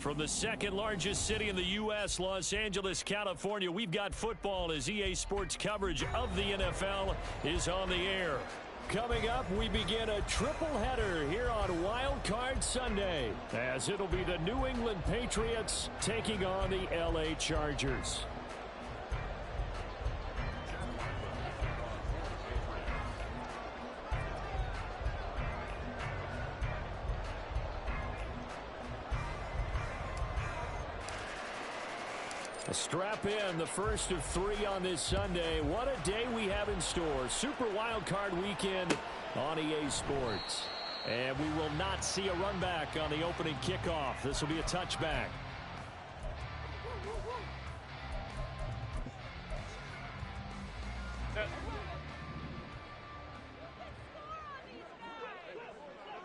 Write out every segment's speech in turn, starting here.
From the second largest city in the U.S., Los Angeles, California, we've got football as EA Sports coverage of the NFL is on the air. Coming up, we begin a triple header here on Wild Card Sunday, as it'll be the New England Patriots taking on the L.A. Chargers. Strap in, the first of 3 on this Sunday. What a day we have in store. Super Wild Card Weekend on EA Sports. And we will not see a run back on the opening kickoff. This will be a touchback.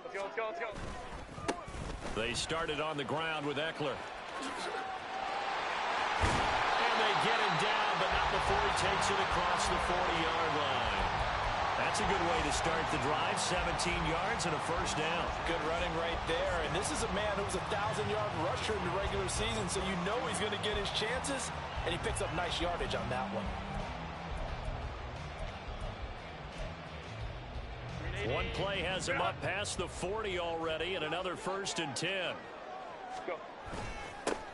Let's go. They started on the ground with Eckler. Get him down, but not before he takes it across the 40-yard line. That's a good way to start the drive. 17 yards and a first down. Good running right there. And this is a man who's a 1,000-yard rusher in the regular season, so you know he's going to get his chances, and he picks up nice yardage on that one. One play has him up past the 40 already, and another 1st and 10. Go.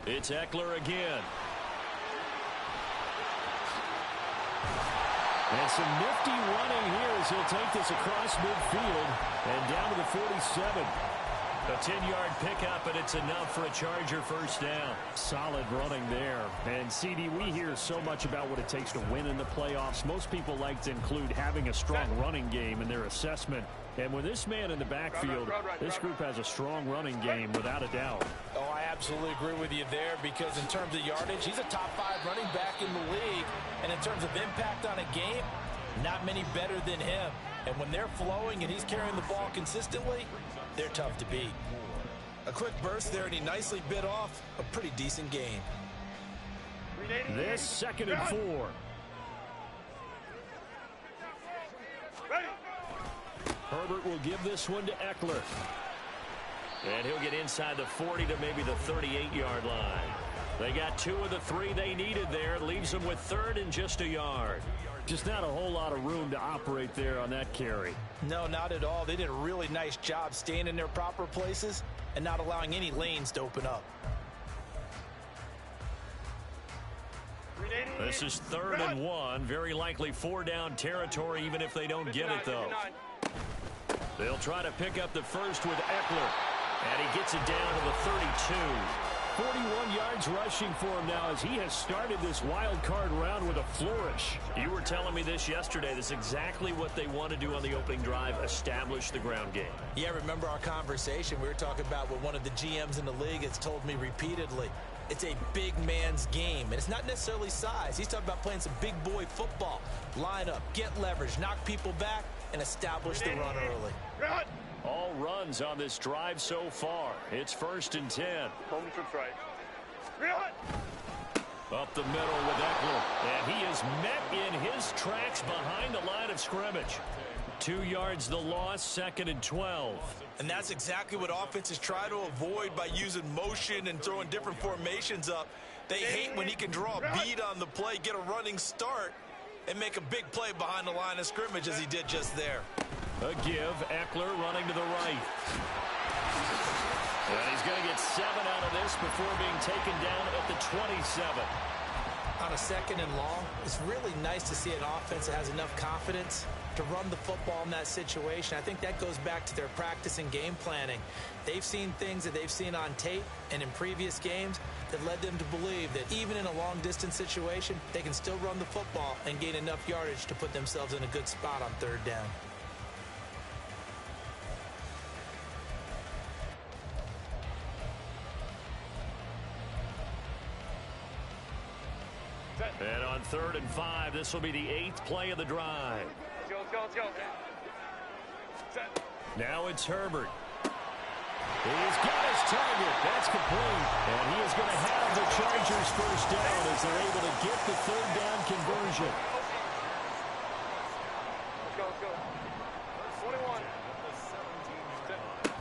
It's Eckler again. And some nifty running here as he'll take this across midfield and down to the 47. A 10-yard pickup, and it's enough for a Charger first down. Solid running there. And, CD, we hear so much about what it takes to win in the playoffs. Most people like to include having a strong running game in their assessment. And with this man in the backfield, this group has a strong running game without a doubt. Oh, I absolutely agree with you there, because in terms of yardage, he's a top 5 running back in the league. And in terms of impact on a game, not many better than him. And when they're flowing and he's carrying the ball consistently, they're tough to beat. A quick burst there, and he nicely bit off a pretty decent gain. This 2nd and 4. Ready. Herbert will give this one to Eckler. And he'll get inside the 40 to maybe the 38-yard line. They got 2 of the 3 they needed there. Leaves them with 3rd and just a yard. Just not a whole lot of room to operate there on that carry. No, not at all. They did a really nice job staying in their proper places and not allowing any lanes to open up. This is 3rd and 1. Very likely 4-down territory, even if they don't get it, though. They'll try to pick up the first with Eckler. And he gets it down to the 32. 41 yards rushing for him now as he has started this wild card round with a flourish. You were telling me this yesterday. This is exactly what they want to do on the opening drive, establish the ground game. Yeah, remember our conversation? We were talking about what one of the GMs in the league has told me repeatedly. It's a big man's game, and it's not necessarily size. He's talking about playing some big boy football. Line up, get leverage, knock people back, and establish the run early. All runs on this drive so far. It's 1st and 10. Home trips right. Up the middle with Eckler. And he is met in his tracks behind the line of scrimmage. 2 yards the loss, 2nd and 12. And that's exactly what offenses try to avoid by using motion and throwing different formations up. They hate when he can draw a bead on the play, get a running start, and make a big play behind the line of scrimmage as he did just there. A give, Eckler running to the right. And he's going to get 7 out of this before being taken down at the 27. On a 2nd and long, it's really nice to see an offense that has enough confidence to run the football in that situation. I think that goes back to their practice and game planning. They've seen things that they've seen on tape and in previous games that led them to believe that even in a long-distance situation, they can still run the football and gain enough yardage to put themselves in a good spot on 3rd down. And on 3rd and 5, this will be the 8th play of the drive. Let's go. Set. Now it's Herbert. He's got his target. That's complete. And he is going to have the Chargers first down as they're able to get the 3rd down conversion. Let's go. 21.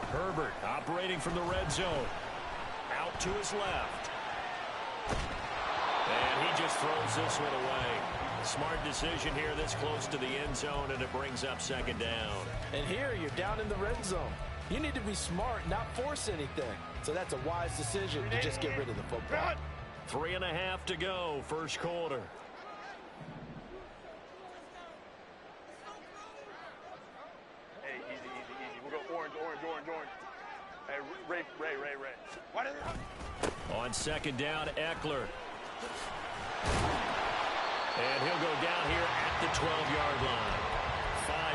Herbert operating from the red zone. Out to his left. And he just throws this one away. Smart decision here this close to the end zone, and it brings up second down. And here you're down in the red zone. You need to be smart, not force anything. So that's a wise decision to just get rid of the football. 3.5 to go, first quarter. Hey, easy, easy, easy. We'll go orange, orange, orange, orange. Hey, Ray. What is it? On second down, Eckler. And he'll go down here at the 12-yard line.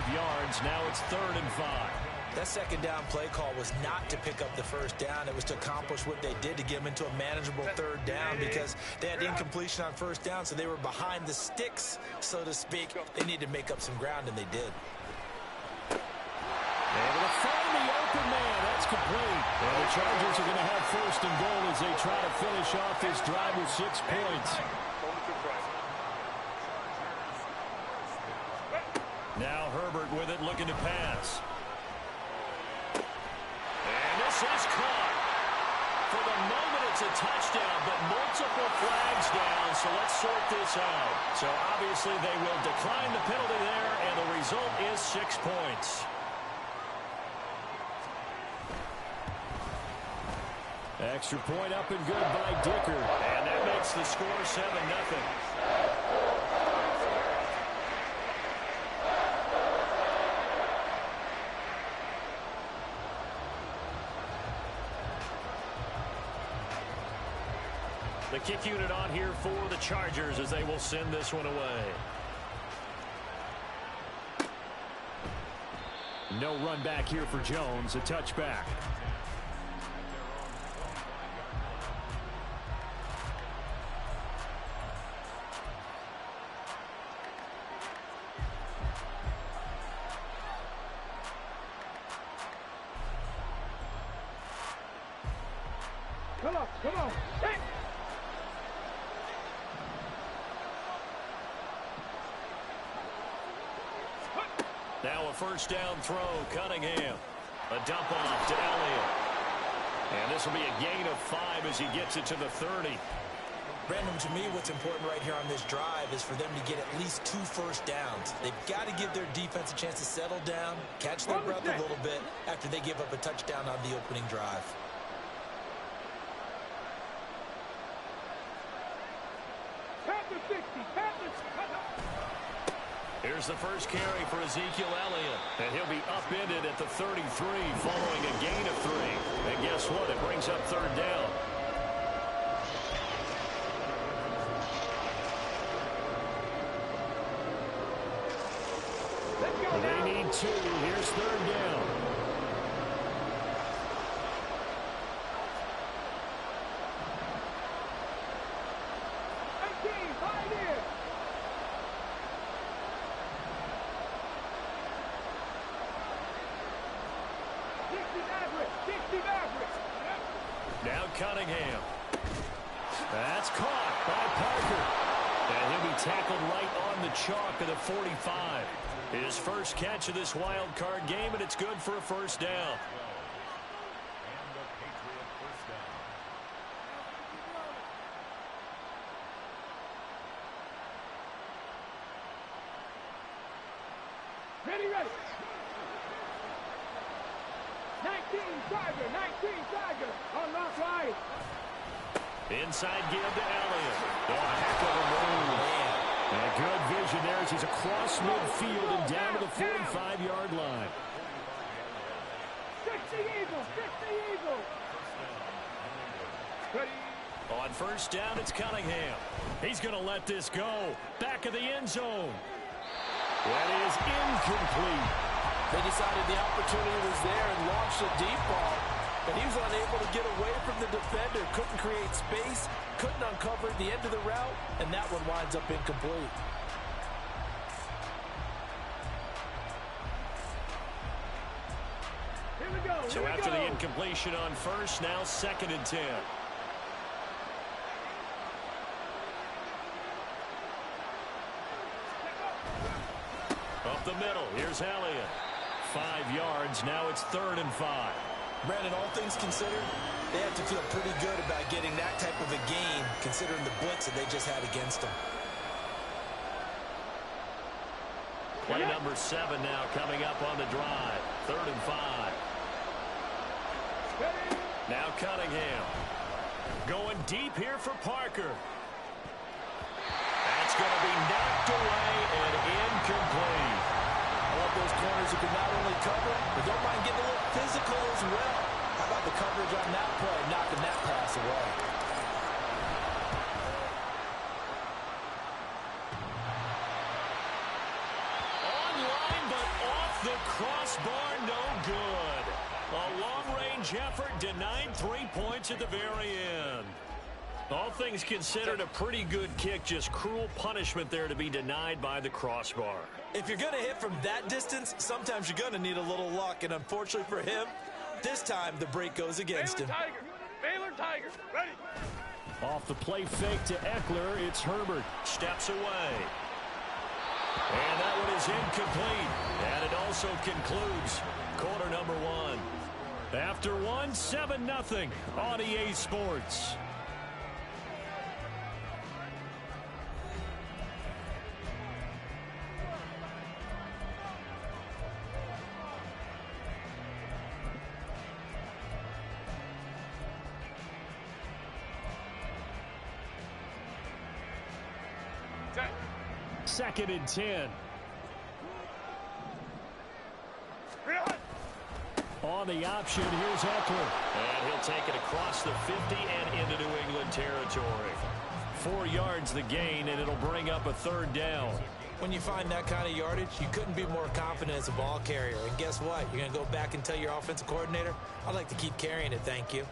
5 yards, now it's 3rd and 5. That second down play call was not to pick up the first down. It was to accomplish what they did to get them into a manageable 3rd down because they had incompletion on first down, so they were behind the sticks, so to speak. They needed to make up some ground, and they did. Able to find the open man. That's complete. And the Chargers are going to have 1st and goal as they try to finish off this drive with 6 points. Now Herbert with it, looking to pass. And this is caught. For the moment, it's a touchdown, but multiple flags down, so let's sort this out. So obviously they will decline the penalty there, and the result is 6 points. Extra point up and good by Dicker. And that makes the score 7-0. The kick unit on here for the Chargers as they will send this one away. No run back here for Jones, a touchback. Come on. Hey! Now a first down throw, Cunningham. A dump off to Elliott. And this will be a gain of 5 as he gets it to the 30. Brandon, to me, what's important right here on this drive is for them to get at least 2 first downs. They've got to give their defense a chance to settle down, catch their breath a little bit after they give up a touchdown on the opening drive. Here's the first carry for Ezekiel Elliott. And he'll be upended at the 33 following a gain of 3. And guess what? It brings up 3rd down. They need 2. Here's 3rd down. Now Cunningham. That's caught by Parker. And he'll be tackled right on the chalk of the 45. His first catch of this wild card game, and it's good for a first down. Ready. 19 Tiger. On left right. Inside give to Elliott. Oh, a heck of a move. And good vision there as he's across midfield and down to the 45-yard line. 60 Eagles. Ready. On first down, it's Cunningham. He's going to let this go. Back of the end zone. That is incomplete. They decided the opportunity was there and launched a deep ball, but he was unable to get away from the defender, couldn't create space, couldn't uncover the end of the route, and that one winds up incomplete. Here we go. So after the incompletion on first, now 2nd and 10. Up the middle, here's Elliott. 5 yards, now it's 3rd and 5. Brandon, all things considered, They have to feel pretty good about getting that type of a gain, considering the blitz that they just had against them. Play number 7 now coming up on the drive. 3rd and 5. Now Cunningham. Going deep here for Parker. That's going to be knocked away and incomplete. I love those corners who can not only cover, but don't mind getting a little physical as well. How about the coverage on that play, knocking that pass away? Online, but off the crossbar, no good. A long-range effort denied 3 points at the very end. All things considered, a pretty good kick, just cruel punishment there to be denied by the crossbar. If you're going to hit from that distance, sometimes you're going to need a little luck, and unfortunately for him, this time the break goes against him. Baylor Tiger, ready. Off the play fake to Eckler, it's Herbert. Steps away. And that one is incomplete. And it also concludes quarter number 1. After 1, 7-0 on EA Sports. Second and 10. On the option, here's Eckler. And he'll take it across the 50 and into New England territory. 4 yards the gain, and it'll bring up a 3rd down. When you find that kind of yardage, you couldn't be more confident as a ball carrier. And guess what? You're going to go back and tell your offensive coordinator, I'd like to keep carrying it, thank you.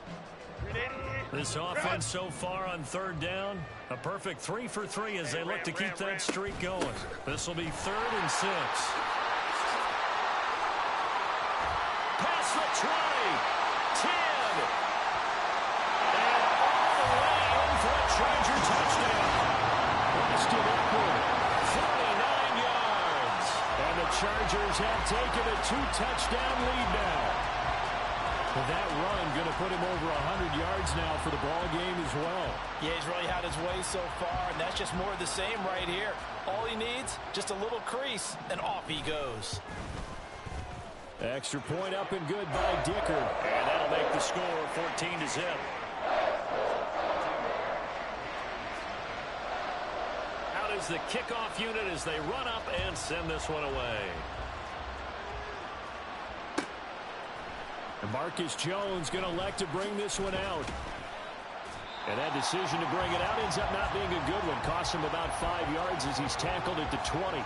This offense so far on 3rd down, a perfect 3 for 3 as they look to keep that streak going. This will be 3rd and 6. Pass the 20, 10, and all the way in for a Charger touchdown. Rusted upward, 49 yards. And the Chargers have taken a 2-touchdown lead now. That run going to put him over 100 yards now for the ball game as well. Yeah, he's really had his way so far, and that's just more of the same right here. All he needs, just a little crease, and off he goes. Extra point up and good by Dicker. And that'll make the score 14-0. Out is the kickoff unit as they run up and send this one away. And Marcus Jones going to elect to bring this one out. And that decision to bring it out ends up not being a good one. Costs him about 5 yards as he's tackled at the 20.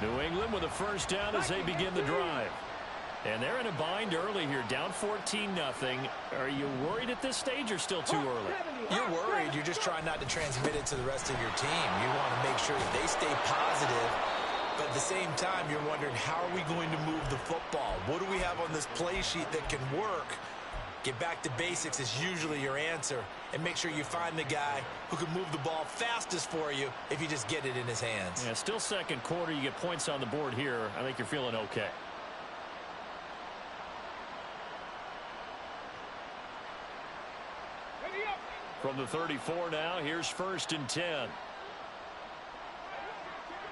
New England with a 1st down as they begin the drive. And they're in a bind early here, down 14-0. Are you worried at this stage or still too early? You're worried. You're just trying not to transmit it to the rest of your team. You want to make sure that they stay positive. But at the same time, you're wondering, how are we going to move the football? What do we have on this play sheet that can work? Get back to basics is usually your answer. And make sure you find the guy who can move the ball fastest for you if you just get it in his hands. Yeah, still 2nd quarter. You get points on the board here. I think you're feeling okay. From the 34 now, here's 1st and 10.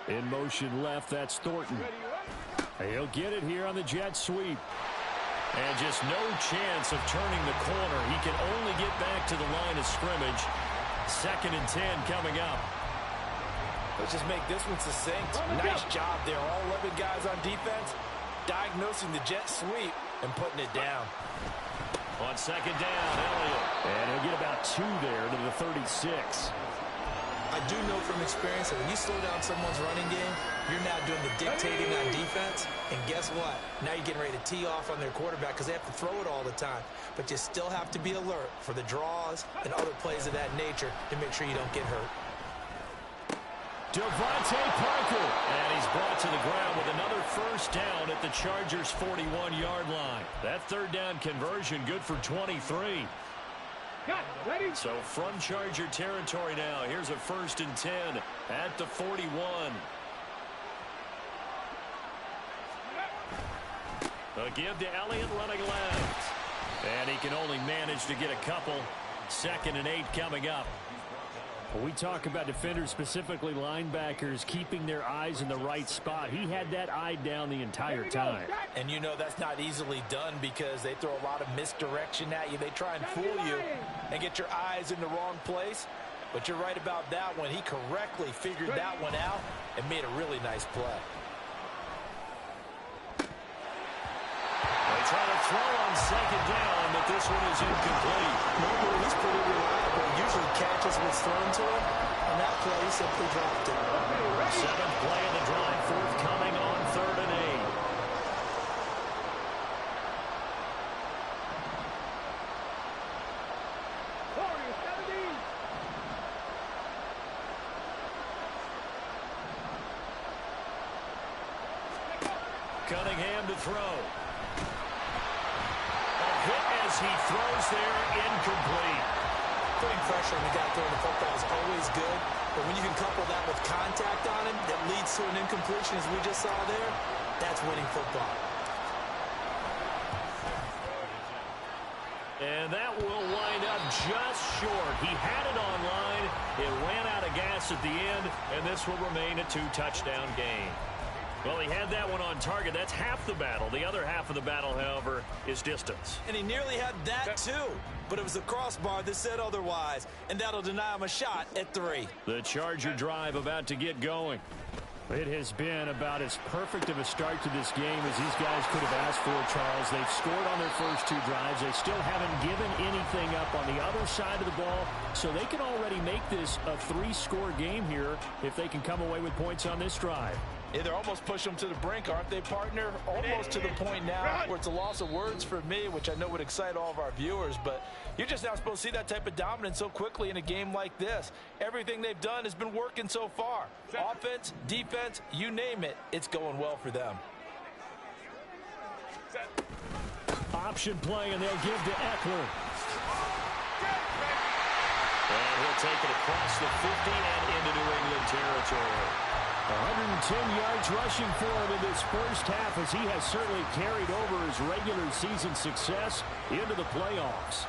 In motion left, that's Thornton. He'll get it here on the jet sweep. And just no chance of turning the corner. He can only get back to the line of scrimmage. 2nd and 10 coming up. Let's just make this one succinct. Nice job there. All 11 guys on defense diagnosing the jet sweep and putting it down. On 2nd down, Elliott. And he'll get about 2 there to the 36. I do know from experience that when you slow down someone's running game, you're now doing the dictating on defense. And guess what? Now you're getting ready to tee off on their quarterback because they have to throw it all the time. But you still have to be alert for the draws and other plays of that nature to make sure you don't get hurt. Devontae Parker. And he's brought to the ground with another 1st down at the Chargers' 41-yard line. That 3rd down conversion good for 23. So from Charger territory now, here's a 1st and 10 at the 41. A give to Elliott running left. And he can only manage to get a couple. 2nd and 8 coming up. When we talk about defenders, specifically linebackers, keeping their eyes in the right spot. He had that eye down the entire time. And you know that's not easily done because they throw a lot of misdirection at you. They try and fool you and get your eyes in the wrong place. But you're right about that one. He correctly figured that one out and made a really nice play. They try to throw on 2nd down, but this one is incomplete. Normally he's pretty reliable. Usually catches what's thrown to him. On that play, he simply dropped it. 7th play of the drive, forthcoming on 3rd and 8. Cunningham to throw. A hit as he throws there, incomplete. Putting pressure on the guy throwing the football is always good, but when you can couple that with contact on him that leads to an incompletion, as we just saw there, that's winning football. And that will wind up just short. He had it on line. It ran out of gas at the end, and this will remain a 2-touchdown game. Well, he had that one on target. That's half the battle. The other half of the battle, however, is distance. And he nearly had that, too. But it was the crossbar that said otherwise, and that'll deny him a shot at 3. The Charger drive about to get going. It has been about as perfect of a start to this game as these guys could have asked for, Charles. They've scored on their first 2 drives. They still haven't given anything up on the other side of the ball, so they can already make this a 3-score game here if they can come away with points on this drive. Yeah, they're almost pushing them to the brink, aren't they, partner? Almost to the point now where it's a loss of words for me, which I know would excite all of our viewers, but you're just not supposed to see that type of dominance so quickly in a game like this. Everything they've done has been working so far. Offense, defense, you name it, it's going well for them. Option play, and they'll give to Eckler. And he'll take it across the 50 and into New England territory. 110 yards rushing for him in this first half, as he has certainly carried over his regular season success into the playoffs.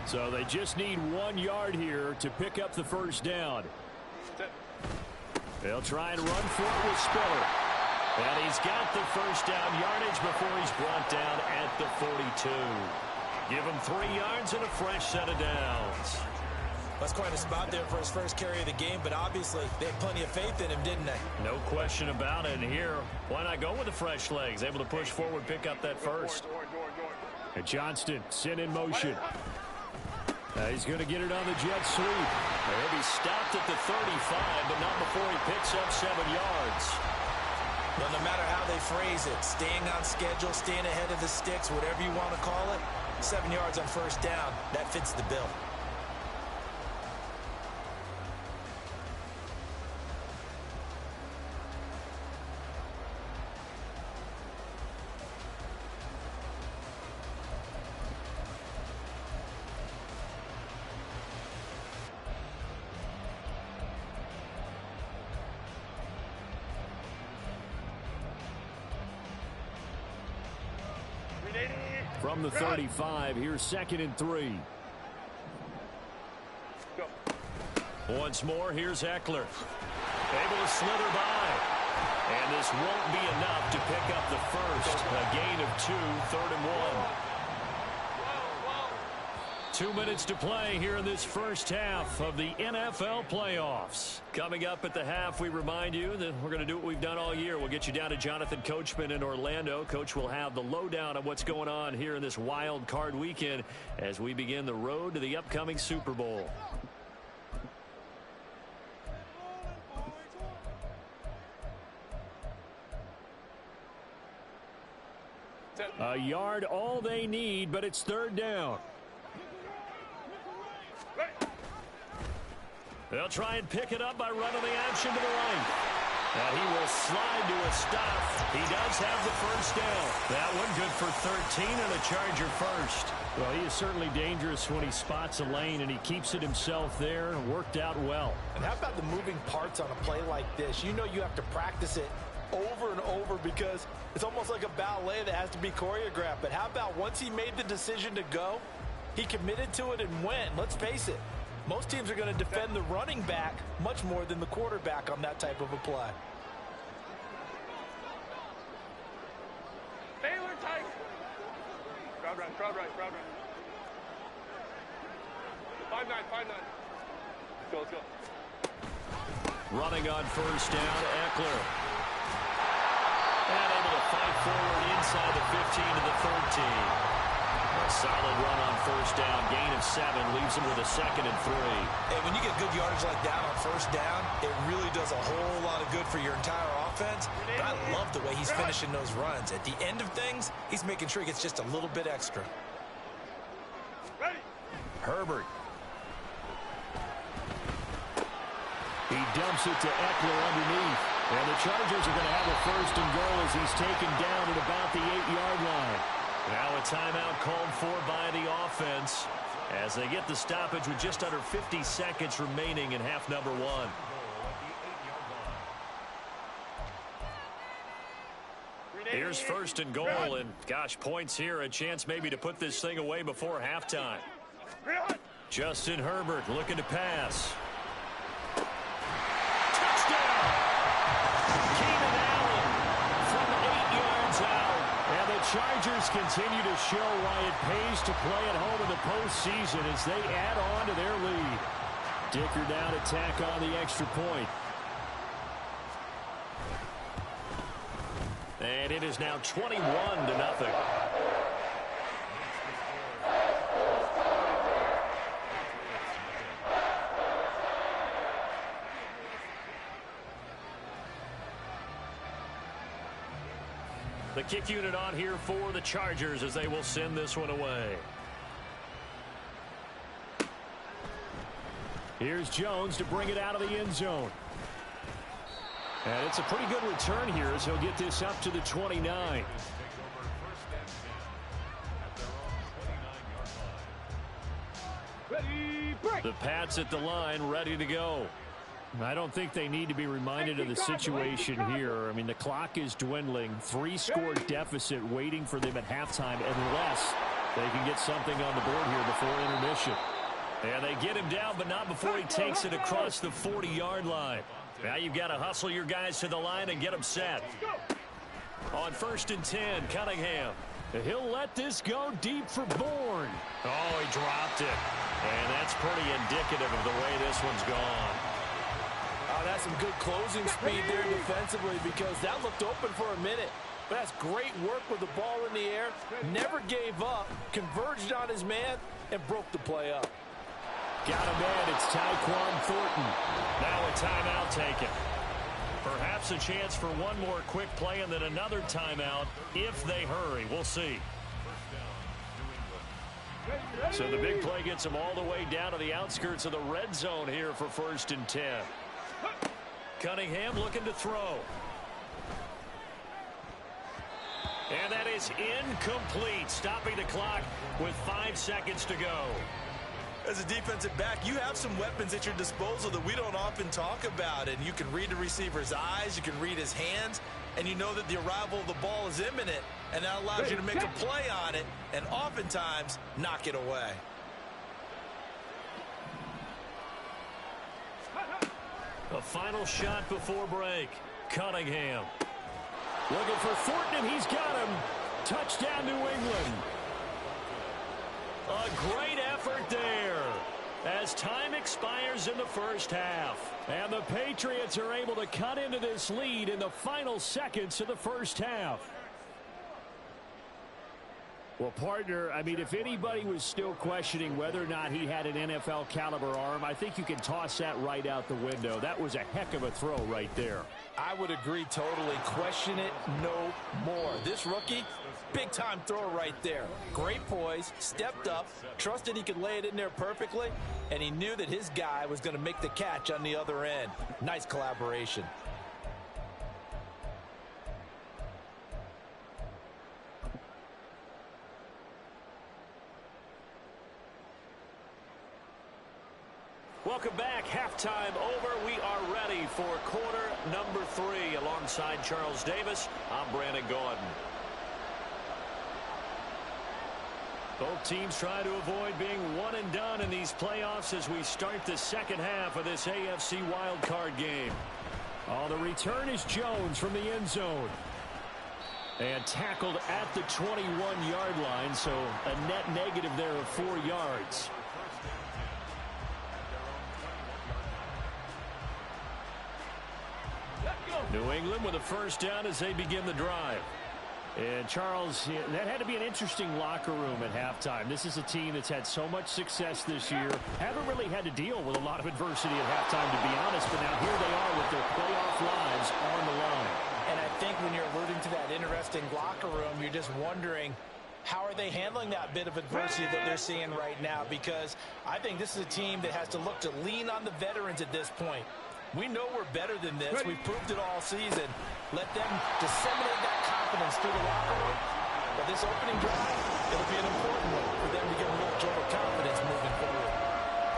So they just need 1 yard here to pick up the first down. They'll try and run for it with Spiller. And he's got the first down yardage before he's brought down at the 42. Give him 3 yards and a fresh set of downs. That's quite a spot there for his first carry of the game, but obviously they had plenty of faith in him, didn't they? No question about it. And here, why not go with the fresh legs? Able to push forward, pick up that first. And Johnston sent in motion. He's going to get it on the jet sweep. He'll be stopped at the 35, but not before he picks up 7 yards. Well, no matter how they phrase it, staying on schedule, staying ahead of the sticks, whatever you want to call it, 7 yards on first down, that fits the bill. From the 35, here's 2nd and 3. Go. Once more, here's Eckler. Able to slither by. And this won't be enough to pick up the first. A gain of 2, 3rd and 1. 2 minutes to play here in this first half of the NFL playoffs. Coming up at the half, we remind you that we're going to do what we've done all year. We'll get you down to Jonathan Coachman in Orlando. Coach will have the lowdown on what's going on here in this wild card weekend as we begin the road to the upcoming Super Bowl. A yard all they need, but it's 3rd down. They'll try and pick it up by running the action to the right. And he will slide to a stop. He does have the first down. That one good for 13 and a Charger first. Well, he is certainly dangerous when he spots a lane, and he keeps it himself there. Worked out well. And how about the moving parts on a play like this? You know you have to practice it over and over because it's almost like a ballet that has to be choreographed. But how about once he made the decision to go, he committed to it and went. Let's face it, most teams are going to defend the running back much more than the quarterback on that type of a play. Baylor tight. Crowd right, crowd right, crowd right. 5-9, 5-9. Let's go, let's go. Running on first down, Eckler. And able to fight forward inside the 15 to the 13. A solid run on first down. Gain of 7 leaves him with a 2nd and 3. Hey, when you get good yardage like that on first down, it really does a whole lot of good for your entire offense. But I love the way he's finishing those runs. At the end of things, he's making sure he gets just a little bit extra. Ready. Herbert. He dumps it to Eckler underneath. And the Chargers are going to have a 1st and goal as he's taken down at about the 8-yard line. Now a timeout called for by the offense as they get the stoppage with just under 50 seconds remaining in half number 1. Here's 1st and goal, and gosh, points here, a chance maybe to put this thing away before halftime. Justin Herbert looking to pass. Touchdown! Keenan Allen from 8 yards out. And the Chargers continue to show why it pays to play at home in the postseason as they add on to their lead. Dicker down to tack on the extra point. And it is now 21-0. The kick unit on here for the Chargers as they will send this one away. Here's Jones to bring it out of the end zone. And it's a pretty good return here as he'll get this up to the 29. The Pats at the line, ready to go. I don't think they need to be reminded of the situation here. I mean, the clock is dwindling. 3-score deficit waiting for them at halftime unless they can get something on the board here before intermission. And they get him down, but not before he takes it across the 40-yard line. Now you've got to hustle your guys to the line and get them set. On 1st and 10, Cunningham. He'll let this go deep for Bourne. Oh, he dropped it. And that's pretty indicative of the way this one's gone. Oh, that's some good closing speed there defensively because that looked open for a minute. But that's great work with the ball in the air. Never gave up, converged on his man, and broke the play up. Got him in. It's Tyquan Thornton. Now a timeout taken. Perhaps a chance for one more quick play and then another timeout if they hurry. We'll see. So the big play gets them all the way down to the outskirts of the red zone here for 1st and 10. Cunningham looking to throw. And that is incomplete, stopping the clock with 5 seconds to go. As a defensive back, you have some weapons at your disposal that we don't often talk about. And you can read the receiver's eyes, you can read his hands, and you know that the arrival of the ball is imminent. And that allows you to make a play on it and oftentimes knock it away. A final shot before break. Cunningham. Looking for Thornton, and he's got him. Touchdown, New England. A great effort there as time expires in the first half. And the Patriots are able to cut into this lead in the final seconds of the first half. Well, partner, I mean, if anybody was still questioning whether or not he had an NFL caliber arm, I think you can toss that right out the window. That was a heck of a throw right there. I would agree totally. Question it no more. This rookie, big-time throw right there. Great poise, stepped up, trusted he could lay it in there perfectly, and he knew that his guy was going to make the catch on the other end. Nice collaboration. Welcome back. Halftime over. We are ready for quarter number 3. Alongside Charles Davis, I'm Brandon Gaudin. Both teams try to avoid being one and done in these playoffs as we start the second half of this AFC wildcard game. Oh, the return is Jones from the end zone. And tackled at the 21-yard line, so a net negative there of 4 yards. New England with a first down as they begin the drive. And Charles, that had to be an interesting locker room at halftime. This is a team that's had so much success this year. Haven't really had to deal with a lot of adversity at halftime, to be honest. But now here they are with their playoff lives on the line. And I think when you're alluding to that interesting locker room, you're just wondering, how are they handling that bit of adversity that they're seeing right now? Because I think this is a team that has to look to lean on the veterans at this point. We know we're better than this. We've proved it all season. Let them disseminate that confidence through the locker room. But this opening drive, it'll be an important one for them to get a little jolt of confidence moving forward.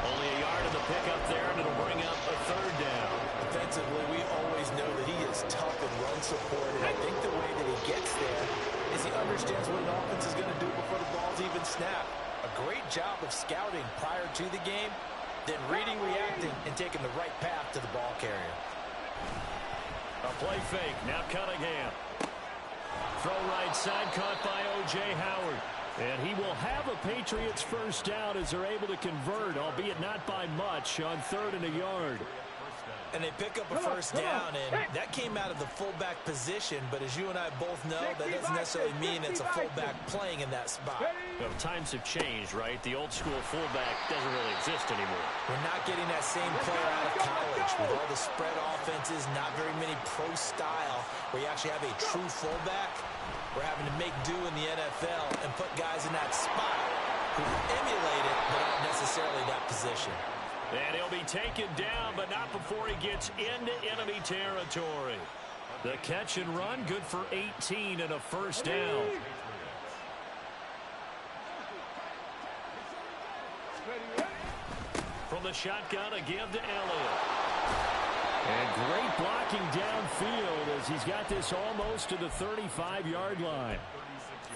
Only a yard in the pickup there, and it'll bring up a third down. Defensively, we always know that he is tough in run support, and I think the way that he gets there is he understands what an offense is going to do before the ball's even snapped. A great job of scouting prior to the game, then reading, reacting, and taking the right path to the ball carrier. A play fake. Now Cunningham. Throw right side, caught by O.J. Howard. And he will have a Patriots first down as they're able to convert, albeit not by much, on 3rd and a yard. And they pick up a first down, and that came out of the fullback position. But as you and I both know, that doesn't necessarily mean it's a fullback playing in that spot. Well, times have changed, right? The old school fullback doesn't really exist anymore. We're not getting that same player out of college with all the spread offenses, not very many pro style, where you actually have a true fullback. We're having to make do in the NFL and put guys in that spot who emulate it, but aren't necessarily that position. And he'll be taken down, but not before he gets into enemy territory. The catch and run, good for 18 and a first down. From the shotgun, a give to Elliott. And great blocking downfield as he's got this almost to the 35-yard line.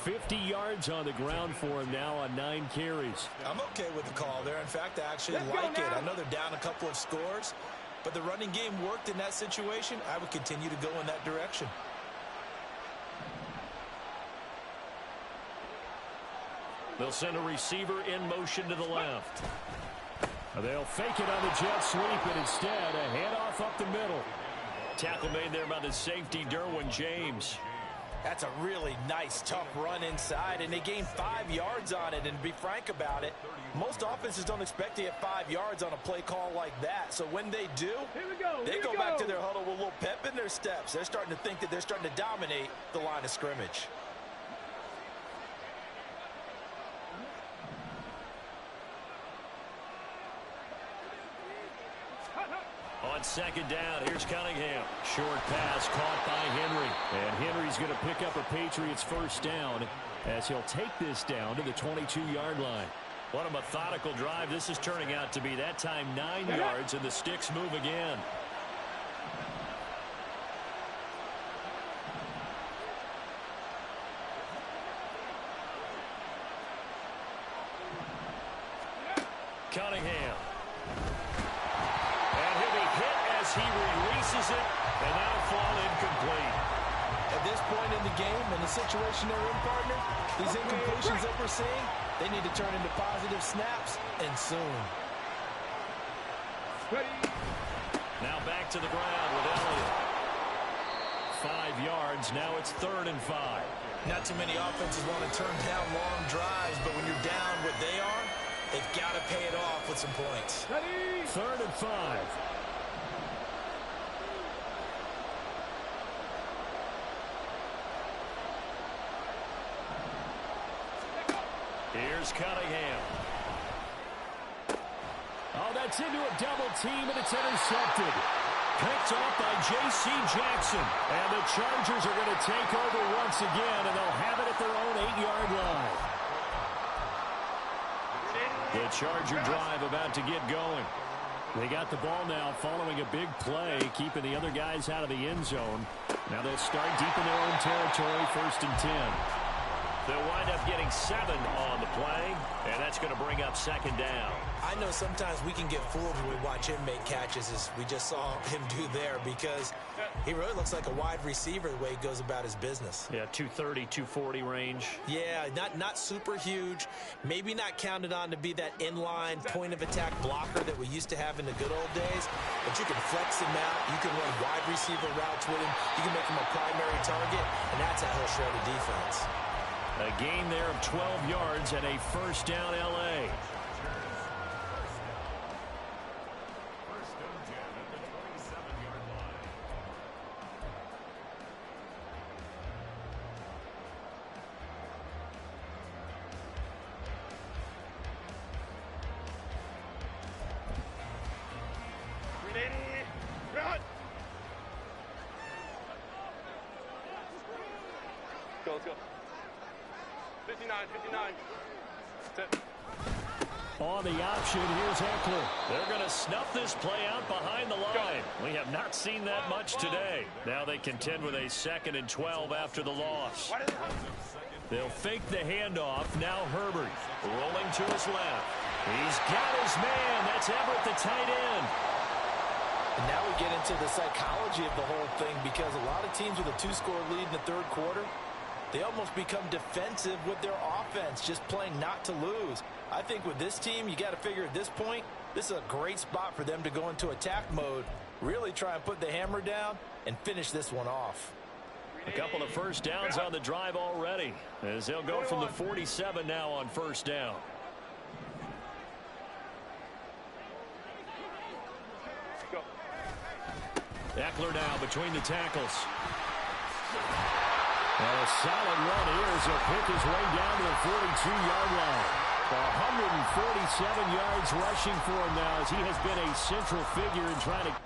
50 yards on the ground for him now on 9 carries. I'm okay with the call there. In fact, I actually like it. I know they're down a couple of scores, but the running game worked in that situation. I would continue to go in that direction. They'll send a receiver in motion to the left. They'll fake it on the jet sweep, and instead a handoff up the middle. Tackle made there by the safety, Derwin James. That's a really nice, tough run inside, and they gained 5 yards on it. And to be frank about it, most offenses don't expect to get 5 yards on a play call like that. So when they do, they go back to their huddle with a little pep in their steps. They're starting to think that they're starting to dominate the line of scrimmage. On second down, here's Cunningham. Short pass caught by Henry. And Henry's going to pick up a Patriots first down as he'll take this down to the 22-yard line. What a methodical drive this is turning out to be. That time 9 yards, and the sticks move again. Cunningham. He releases it, and that'll fall incomplete. At this point in the game, and the situation they're in, partner, these incompletions that we're seeing, they need to turn into positive snaps, and soon. Now back to the ground with Elliott. 5 yards, now it's 3rd and 5. Not too many offenses want to turn down long drives, but when you're down what they are, they've got to pay it off with some points. 3rd and 5. Here's Cunningham. Oh, that's into a double team, and it's intercepted. Picked off by J.C. Jackson. And the Chargers are going to take over once again, and they'll have it at their own 8-yard line. The Charger drive about to get going. They got the ball now following a big play, keeping the other guys out of the end zone. Now they'll start deep in their own territory, 1st and 10. They'll wind up getting 7 on the play, and that's going to bring up 2nd down. I know sometimes we can get fooled when we watch him make catches, as we just saw him do there, because he really looks like a wide receiver the way he goes about his business. Yeah, 230, 240 range. Yeah, not super huge. Maybe not counted on to be that inline point-of-attack blocker that we used to have in the good old days, but you can flex him out. You can run wide receiver routes with him. You can make him a primary target, and that's how he'll shred a defense. A gain there of 12 yards and a 1st down L.A. Let's go. 59. That's it. On the option, here's Eckler. They're going to snuff this play out behind the line. We have not seen that much today. Now they contend with a 2nd and 12 after the loss. They'll fake the handoff. Now Herbert rolling to his left. He's got his man. That's Everett, the tight end. And now we get into the psychology of the whole thing, because a lot of teams with a 2-score lead in the 3rd quarter, they almost become defensive with their offense, just playing not to lose. I think with this team, you got to figure at this point, this is a great spot for them to go into attack mode, really try and put the hammer down and finish this one off. A couple of 1st downs on the drive already, as they'll go from the 47 now on 1st down. Go. Eckler now between the tackles. Well, a solid run here as he'll pick his way down to the 42-yard line. 147 yards rushing for him now, as he has been a central figure in trying to...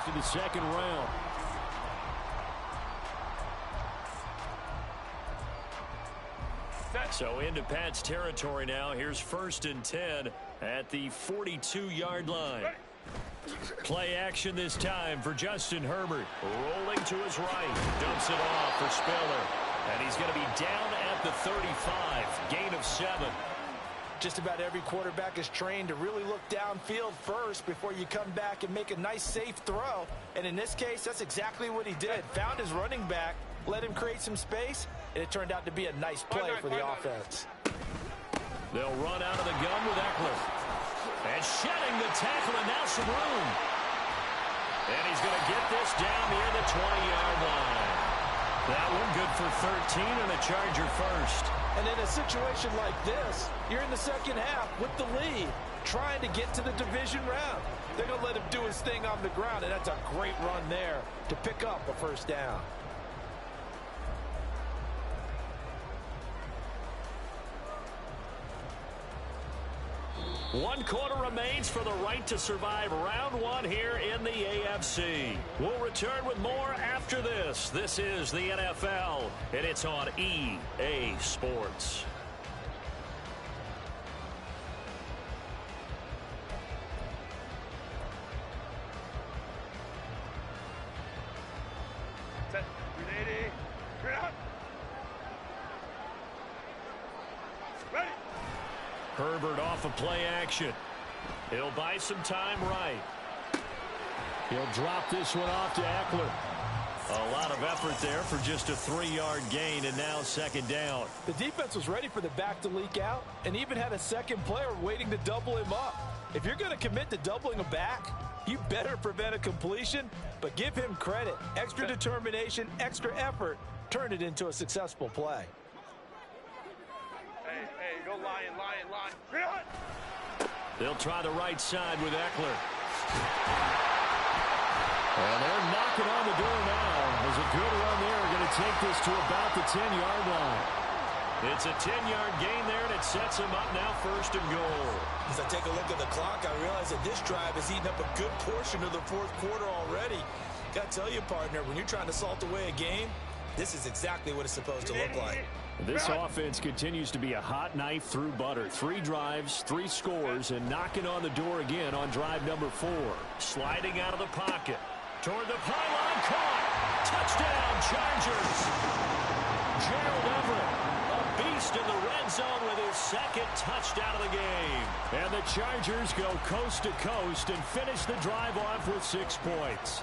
to the 2nd round. So into Pat's territory now. Here's 1st and 10 at the 42-yard line. Play action this time for Justin Herbert. Rolling to his right. Dumps it off for Spiller. And he's going to be down at the 35. Gain of 7. Just about every quarterback is trained to really look downfield first before you come back and make a nice, safe throw. And in this case, that's exactly what he did. Found his running back, let him create some space, and it turned out to be a nice play for the offense. They'll run out of the gun with Eckler. And shedding the tackle, and now some room. And he's going to get this down near the 20-yard line. That one good for 13 and a Charger 1st. And in a situation like this, you're in the 2nd half with the lead, trying to get to the division round. They're going to let him do his thing on the ground, and that's a great run there to pick up a 1st down. One quarter remains for the right to survive round 1 here in the AFC. We'll return with more after this. This is the NFL, and it's on EA Sports. Set. 380. Straight out. Ready. Herbert off of play action. He'll buy some time right. He'll drop this one off to Eckler. A lot of effort there for just a 3-yard gain, and now 2nd down. The defense was ready for the back to leak out and even had a 2nd player waiting to double him up. If you're going to commit to doubling a back, you better prevent a completion, but give him credit. Extra determination, extra effort, turn it into a successful play. Go lion. They'll try the right side with Eckler. And they're knocking on the door now. There's a good run there. Going to take this to about the 10-yard line. It's a 10-yard gain there, and it sets them up now 1st and goal. As I take a look at the clock, I realize that this drive has eaten up a good portion of the 4th quarter already. Got to tell you, partner, when you're trying to salt away a game, this is exactly what it's supposed to look like. This offense continues to be a hot knife through butter. 3 drives, 3 scores, and knocking on the door again on drive number 4. Sliding out of the pocket. Toward the pylon, caught. Touchdown, Chargers. Gerald Everett, a beast in the red zone with his 2nd touchdown of the game. And the Chargers go coast to coast and finish the drive off with 6 points.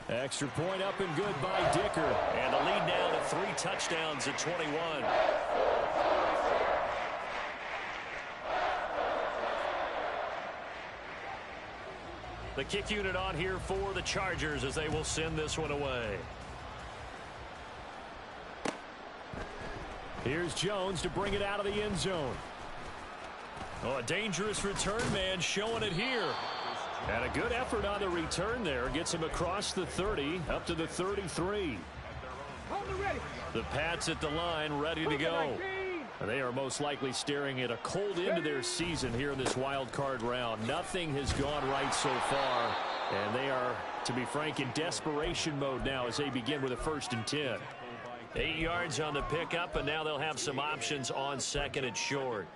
Extra point up and good by Dicker. And the lead now to 3 touchdowns at 21. The kick unit on here for the Chargers as they will send this one away. Here's Jones to bring it out of the end zone. Oh, a dangerous return man showing it here. And a good effort on the return there. Gets him across the 30, up to the 33. The Pats at the line, ready to go. They are most likely staring at a cold end to their season here in this wild card round. Nothing has gone right so far. And they are, to be frank, in desperation mode now as they begin with a 1st and 10. 8 yards on the pickup, and now they'll have some options on 2nd and short.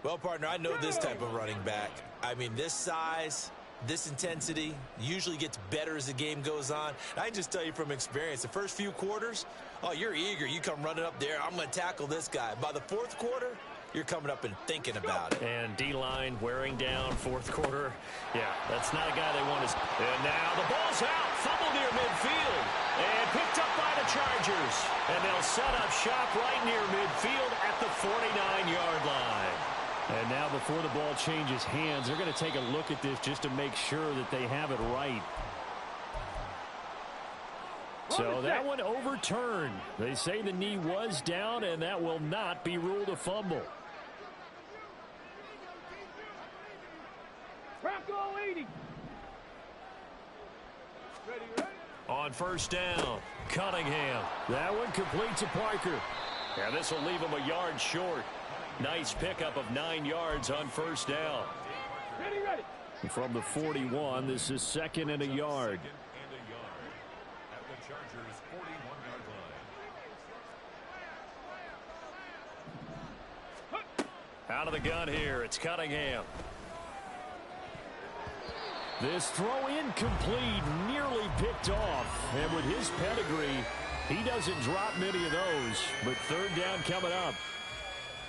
Well, partner, I know this type of running back. I mean, this size, this intensity usually gets better as the game goes on. And I can just tell you from experience, the first few quarters, oh, you're eager. You come running up there. I'm going to tackle this guy. By the 4th quarter, you're coming up and thinking about it. And D-line wearing down 4th quarter. Yeah, that's not a guy they want to. And now the ball's out. Fumble near midfield. And picked up by the Chargers. And they'll set up shop right near midfield at the 49-yard line. And now before the ball changes hands, they're going to take a look at this just to make sure that they have it right. So that one overturned. They say the knee was down, and that will not be ruled a fumble. Bronco 80. Ready. On 1st down, Cunningham. That one complete to Parker. And this will leave him a yard short. Nice pickup of 9 yards on 1st down. Ready. From the 41, this is 2nd and a yard. At the Chargers' 41-yard line. Out of the gun here, it's Cunningham. This throw incomplete, nearly picked off. And with his pedigree, he doesn't drop many of those. But 3rd down coming up.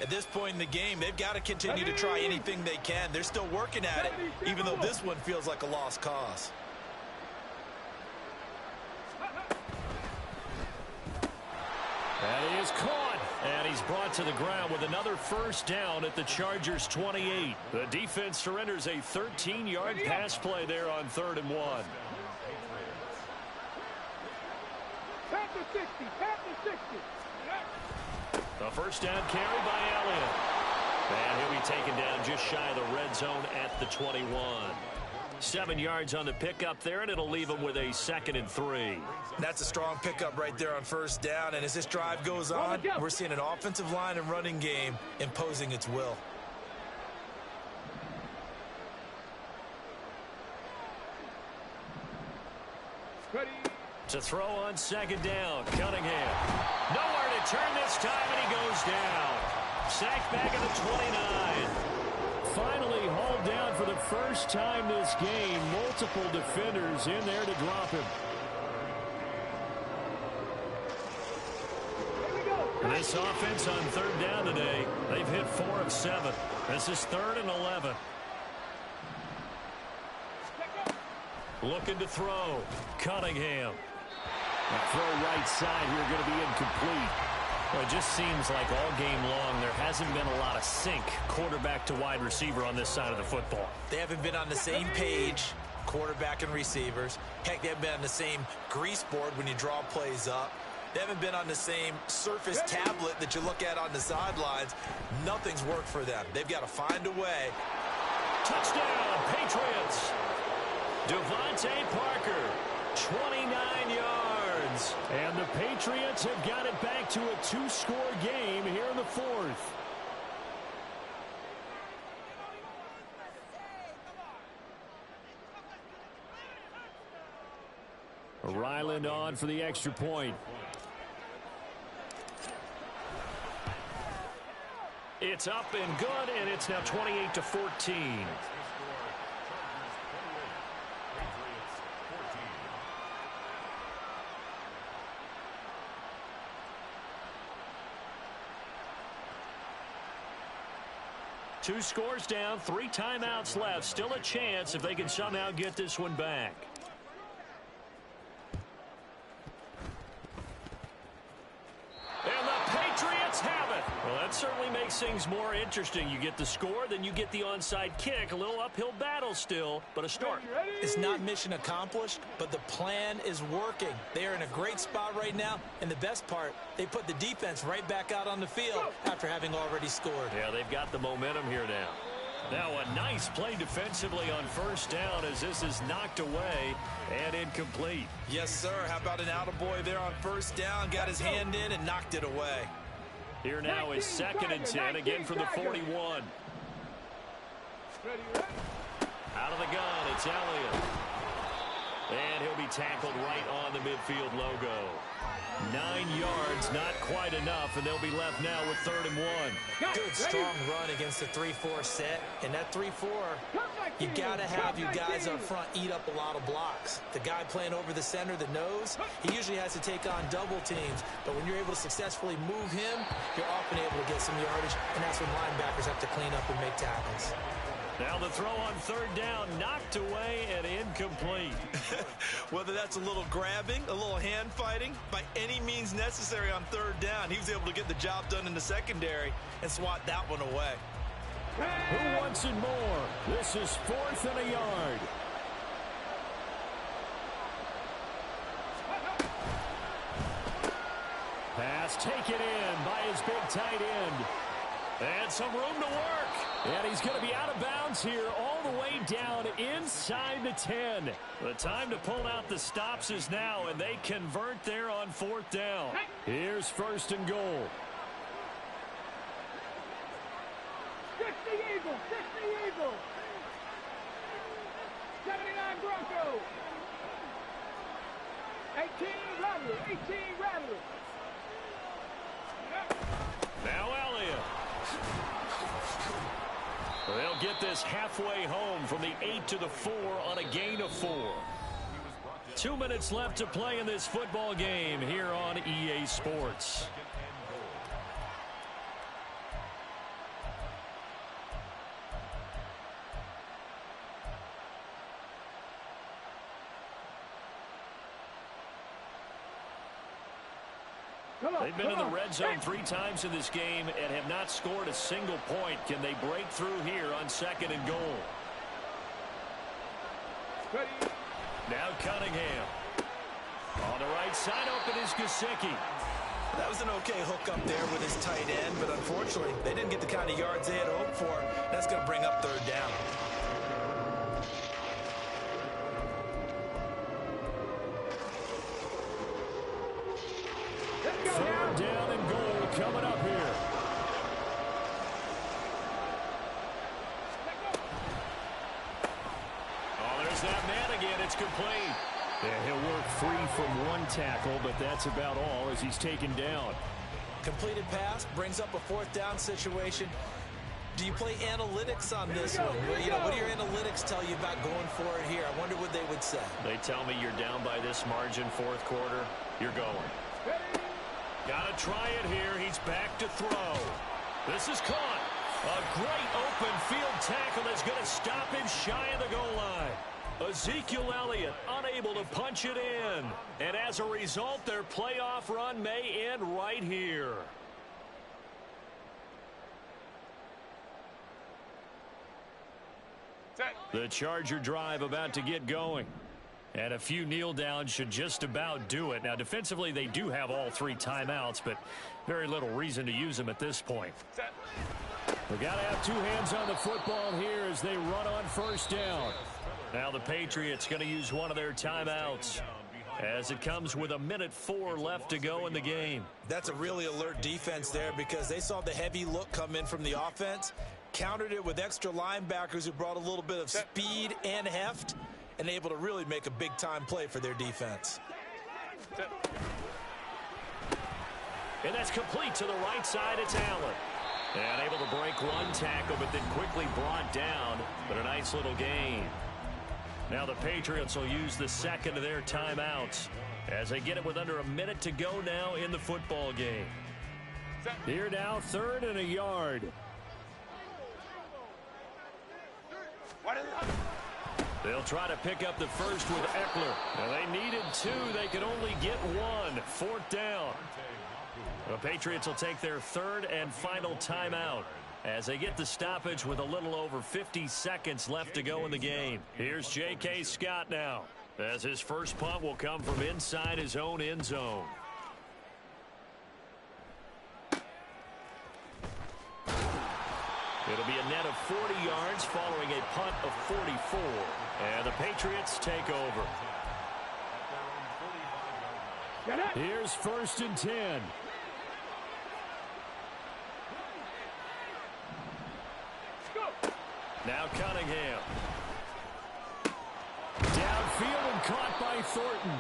At this point in the game, they've got to continue to try anything they can. They're still working at it, even though this one feels like a lost cause. And he is caught. And he's brought to the ground with another 1st down at the Chargers' 28. The defense surrenders a 13-yard pass play there on 3rd and 1. Pass to 60. The 1st down carry by Elliott. And he'll be taken down just shy of the red zone at the 21. 7 yards on the pickup there, and it'll leave him with a 2nd and 3. That's a strong pickup right there on 1st down. And as this drive goes on, we're seeing an offensive line and running game imposing its will. Ready. To throw on 2nd down, Cunningham. Nowhere to turn this time, and he goes down. Sacked back at the 29. Finally hauled down for the first time this game. Multiple defenders in there to drop him. This offense on 3rd down today, they've hit 4 of 7. This is 3rd and 11. Looking to throw. Cunningham. That throw right side here going to be incomplete. Well, it just seems like all game long there hasn't been a lot of sync quarterback to wide receiver on this side of the football. They haven't been on the same page, quarterback and receivers. Heck, they haven't been on the same grease board when you draw plays up. They haven't been on the same surface tablet that you look at on the sidelines. Nothing's worked for them. They've got to find a way. Touchdown, Patriots. Devontae Parker, 29 yards. And the Patriots have got it back to a 2-score game here in the fourth. Ryland on for the extra point. It's up and good, and it's now 28-14. Two scores down, 3 timeouts left. Still a chance if they can somehow get this one back. And the Patriots have it. Well, that certainly makes things more interesting. You get the score, then you get the onside kick. A little uphill battle still, but a start. It's not mission accomplished, but the plan is working. They are in a great spot right now, and the best part, they put the defense right back out on the field after having already scored. Yeah, they've got the momentum here now. Now a nice play defensively on first down as this is knocked away and incomplete. Yes, sir. How about an attaboy there on first down? Got his hand in and knocked it away. Here now is 2nd and 10, again from the 41. Out of the gun, it's Elliott. And he'll be tackled right on the midfield logo. 9 yards, not quite enough, and they'll be left now with 3rd and 1. Good, strong run against the 3-4 set. And that 3-4, you got to have you guys up front eat up a lot of blocks. The guy playing over the center, the nose, he usually has to take on double teams. But when you're able to successfully move him, you're often able to get some yardage, and that's when linebackers have to clean up and make tackles. Now the throw on 3rd down, knocked away and incomplete. Whether that's a little grabbing, a little hand fighting, by any means necessary on 3rd down, he was able to get the job done in the secondary and swat that one away. Who wants it more? This is 4th and a yard. Pass taken in by his big tight end. And some room to work. And he's going to be out of bounds here all the way down inside the 10. The time to pull out the stops is now, and they convert there on 4th down. Here's 1st and goal. 60 Eagles, 60 Eagles. 79 Broncos. 18 Rattlers, 18 Rattlers. Now Elliott. They'll get this halfway home from the 8 to the 4 on a gain of 4. 2 minutes left to play in this football game here on EA Sports. They've been in the red zone 3 times in this game and have not scored a single point. Can they break through here on 2nd and goal? Now Cunningham. On the right side, open is Gesicki. That was an okay hook up there with his tight end, but unfortunately, they didn't get the kind of yards they had hoped for. That's going to bring up 3rd down. Down and goal coming up here. Oh, there's that man again. It's complete. Yeah, he'll work free from one tackle, but that's about all as he's taken down. Completed pass brings up a 4th down situation. Do you play analytics on this one? Well, you know, what do your analytics tell you about going for it here? I wonder what they would say. They tell me you're down by this margin 4th quarter. You're going. Got to try it here. He's back to throw. This is caught. A great open field tackle is going to stop him shy of the goal line. Ezekiel Elliott unable to punch it in. And as a result, their playoff run may end right here. The Charger drive about to get going. And a few kneel downs should just about do it. Now, defensively, they do have all 3 timeouts, but very little reason to use them at this point. They got to have 2 hands on the football here as they run on first down. Now the Patriots going to use one of their timeouts as it comes with 1:04 left to go in the game. That's a really alert defense there because they saw the heavy look come in from the offense, countered it with extra linebackers who brought a little bit of speed and heft, and able to really make a big-time play for their defense. And that's complete to the right side. It's Allen. And able to break one tackle, but then quickly brought down. But a nice little gain. Now the Patriots will use the second of their timeouts as they get it with under a minute to go now in the football game. Here now, 3rd and a yard. They'll try to pick up the first with Eckler. Now they needed 2. They could only get 1. 4th down. The Patriots will take their 3rd and final timeout as they get the stoppage with a little over 50 seconds left to go in the game. Here's J.K. Scott now as his first punt will come from inside his own end zone. It'll be a net of 40 yards following a punt of 44. And the Patriots take over. Here's 1st and 10. Now Cunningham. Downfield and caught by Thornton.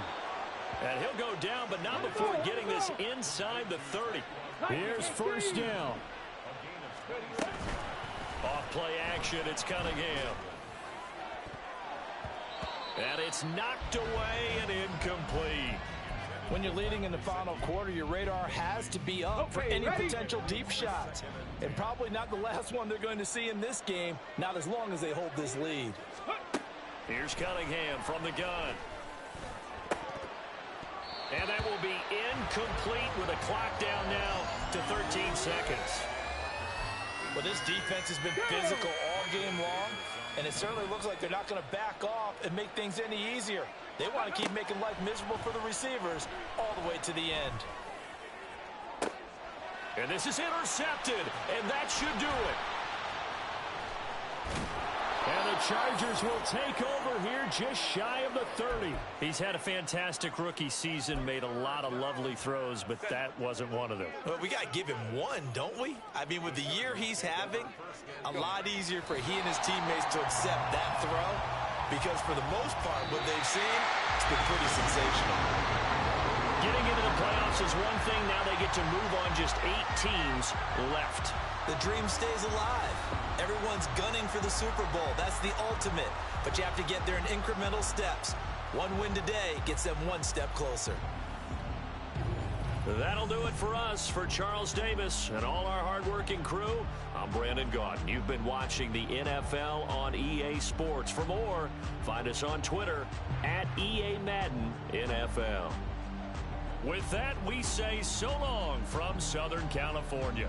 And he'll go down, but not before getting this inside the 30. Here's 1st down. Off play action, it's Cunningham. And it's knocked away and incomplete. When you're leading in the final quarter, your radar has to be up for any potential deep shots. And probably not the last one they're going to see in this game, not as long as they hold this lead. Here's Cunningham from the gun. And that will be incomplete with a clock down now to 13 seconds. Well, this defense has been physical all game long, and it certainly looks like they're not going to back off and make things any easier. They want to keep making life miserable for the receivers all the way to the end. And this is intercepted, and that should do it. And the Chargers will take over here just shy of the 30. He's had a fantastic rookie season, made a lot of lovely throws, but that wasn't one of them. Well, we got to give him one, don't we? I mean, with the year he's having, a lot easier for he and his teammates to accept that throw, because for the most part, what they've seen, it's been pretty sensational. Getting into the playoffs is one thing. Now they get to move on just 8 teams left. The dream stays alive. Everyone's gunning for the Super Bowl. That's the ultimate. But you have to get there in incremental steps. One win today gets them one step closer. That'll do it for us. For Charles Davis and all our hardworking crew, I'm Brandon Gaudin. You've been watching the NFL on EA Sports. For more, find us on Twitter at EA Madden NFL. With that, we say so long from Southern California.